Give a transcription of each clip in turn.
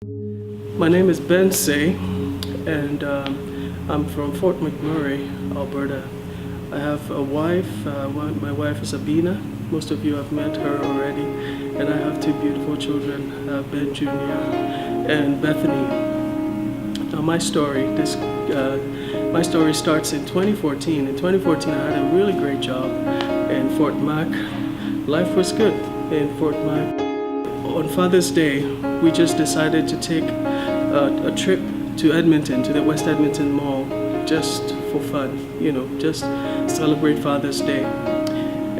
My name is Ben Say, and I'm from Fort McMurray, Alberta. I have a wife. My wife is Abina. Most of you have met her already. And I have two beautiful children, Ben Jr. and Bethany. Now my story starts in 2014. In 2014, I had a really great job in Fort Mac. Life was good in Fort Mac. On Father's Day, we just decided to take a trip to Edmonton, to the West Edmonton Mall, just for fun, just celebrate Father's Day.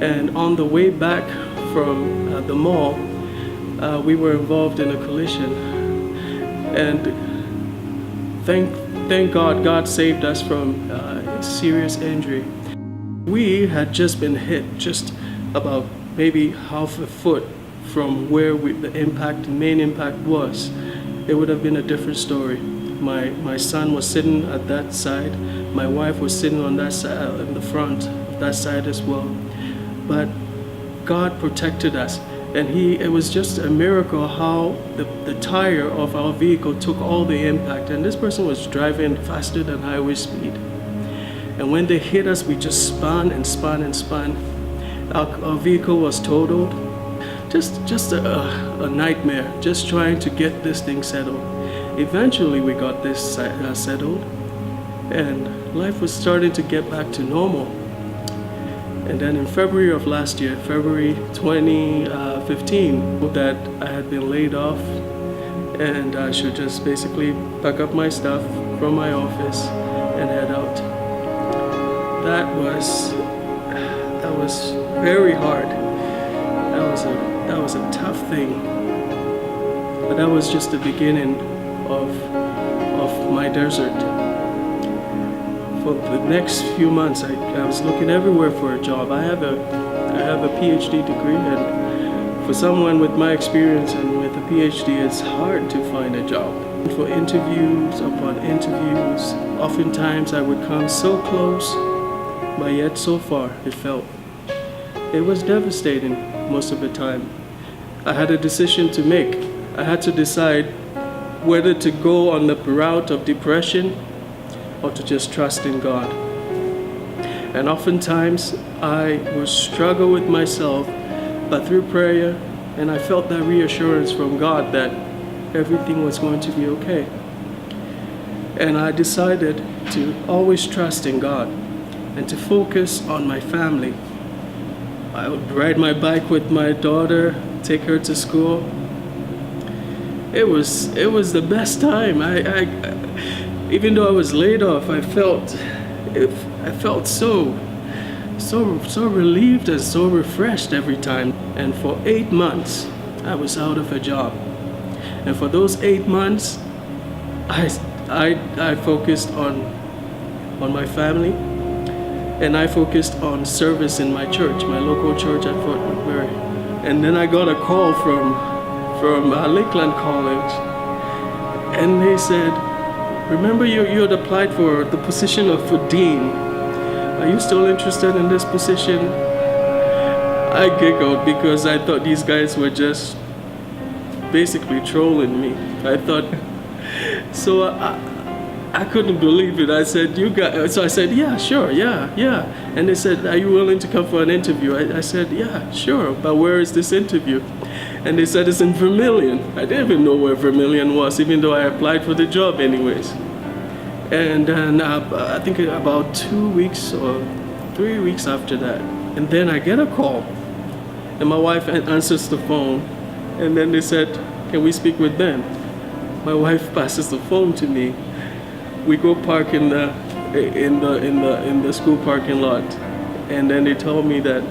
And on the way back from the mall, we were involved in a collision. And thank God, God saved us from serious injury. We had just been hit just about maybe half a foot from where the main impact was. It would have been a different story. My son was sitting at that side. My wife was sitting on that side, in the front of that side as well. But God protected us, and it was just a miracle how the tire of our vehicle took all the impact. And this person was driving faster than highway speed. And when they hit us, we just spun and spun and spun. Our vehicle was totaled. Just a nightmare, just trying to get this thing settled. Eventually we got this settled, and life was starting to get back to normal. And then in February of last year, February 2015, that I had been laid off and I should just basically pack up my stuff from my office and head out. That was very hard. That was a tough thing, but that was just the beginning of my desert. For the next few months, I was looking everywhere for a job. I have a PhD degree, and for someone with my experience and with a PhD, it's hard to find a job. For interviews upon interviews, oftentimes I would come so close, but yet so far it felt. It was devastating most of the time. I had a decision to make. I had to decide whether to go on the route of depression or to just trust in God. And oftentimes I would struggle with myself, but through prayer, and I felt that reassurance from God that everything was going to be okay. And I decided to always trust in God and to focus on my family. I would ride my bike with my daughter, take her to school. It was the best time. Even though I was laid off, I felt so relieved and so refreshed every time. And for 8 months, I was out of a job. And for those 8 months, I focused on my family. And I focused on service in my church, my local church at Fort McMurray. And then I got a call from Lakeland College, and they said, "Remember you had applied for the position of dean. Are you still interested in this position?" I giggled because I thought these guys were just basically trolling me. I thought, so I couldn't believe it. I said, so I said, "Yeah, sure, yeah." And they said, "Are you willing to come for an interview?" I said, "Yeah, sure, but where is this interview?" And they said, "It's in Vermilion." I didn't even know where Vermilion was, even though I applied for the job anyways. And then I think about 2 weeks or 3 weeks after that, and then I get a call, and my wife answers the phone, and then they said, "Can we speak with Ben?" My wife passes the phone to me. We go park in the school parking lot, and then they told me that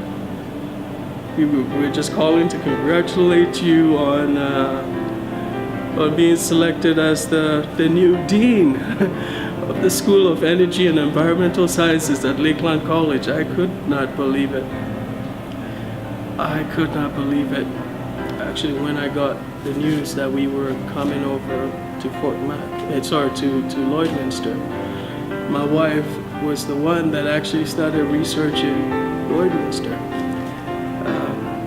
we're just calling to congratulate you on being selected as the new dean of the School of Energy and Environmental Sciences at Lakeland College. I could not believe it. Actually, when I got the news that we were coming over to to Lloydminster, my wife was the one that actually started researching Lloydminster.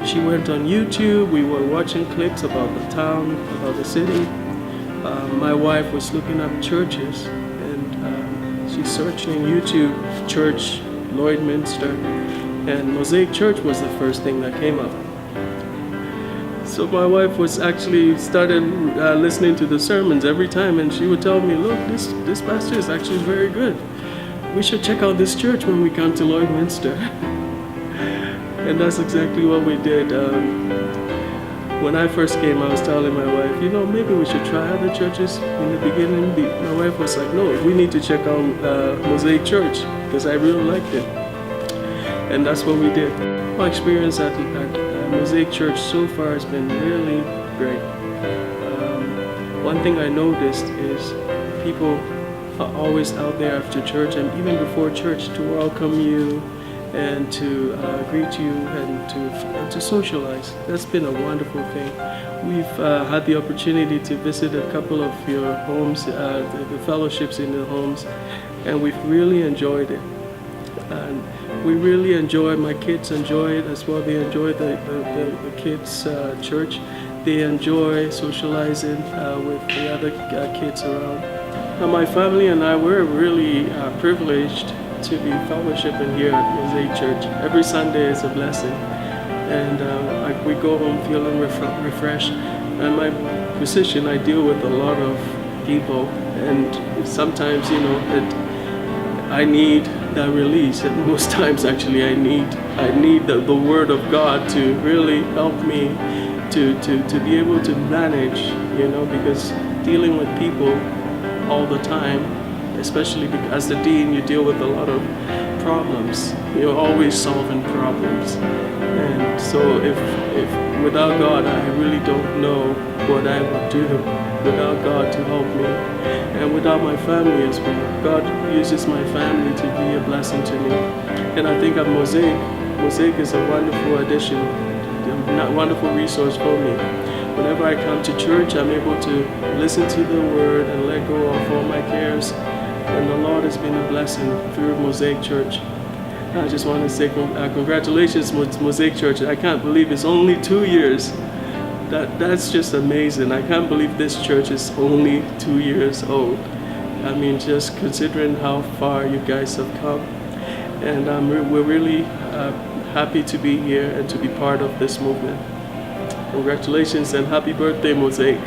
She went on YouTube. We were watching clips about the town, about the city, my wife was looking up churches, and she searched in YouTube church Lloydminster, and Mosaic Church was the first thing that came up. So my wife was actually started listening to the sermons every time, and she would tell me, "Look, this pastor is actually very good. We should check out this church when we come to Lloydminster." And that's exactly what we did. When I first came, I was telling my wife, maybe we should try other churches in the beginning. My wife was like, "No, we need to check out Mosaic Church because I really liked it." And that's what we did. My experience at Mosaic Church so far has been really great. One thing I noticed is people are always out there after church and even before church to welcome you and to greet you and to socialize. That's been a wonderful thing. We've had the opportunity to visit a couple of your homes, the fellowships in the homes, and we've really enjoyed it. And we really enjoy, my kids enjoy it as well. They enjoy the kids' church. They enjoy socializing with the other kids around. Now, my family and I, we're really privileged to be fellowshipping here at Mosaic Church. Every Sunday is a blessing, and we go home feeling refreshed. And my position, I deal with a lot of people, and sometimes, I need that release, and most times actually I need the Word of God to really help me to be able to manage, because dealing with people all the time, especially because as the dean you deal with a lot of problems. You're always solving problems, and so if without God I really don't know what I would do without God to help me, and without my family as well. God uses my family to be a blessing to me, and I think at Mosaic is a wonderful addition, a wonderful resource for me. Whenever I come to church, I'm able to listen to the Word and let go of all my cares, and the Lord has been a blessing through Mosaic Church. I just want to say congratulations, Mosaic Church. I can't believe it's only 2 years. That's just amazing. I can't believe this church is only 2 years old. I mean, just considering how far you guys have come. And we're really happy to be here and to be part of this movement. Congratulations and happy birthday, Mosaic.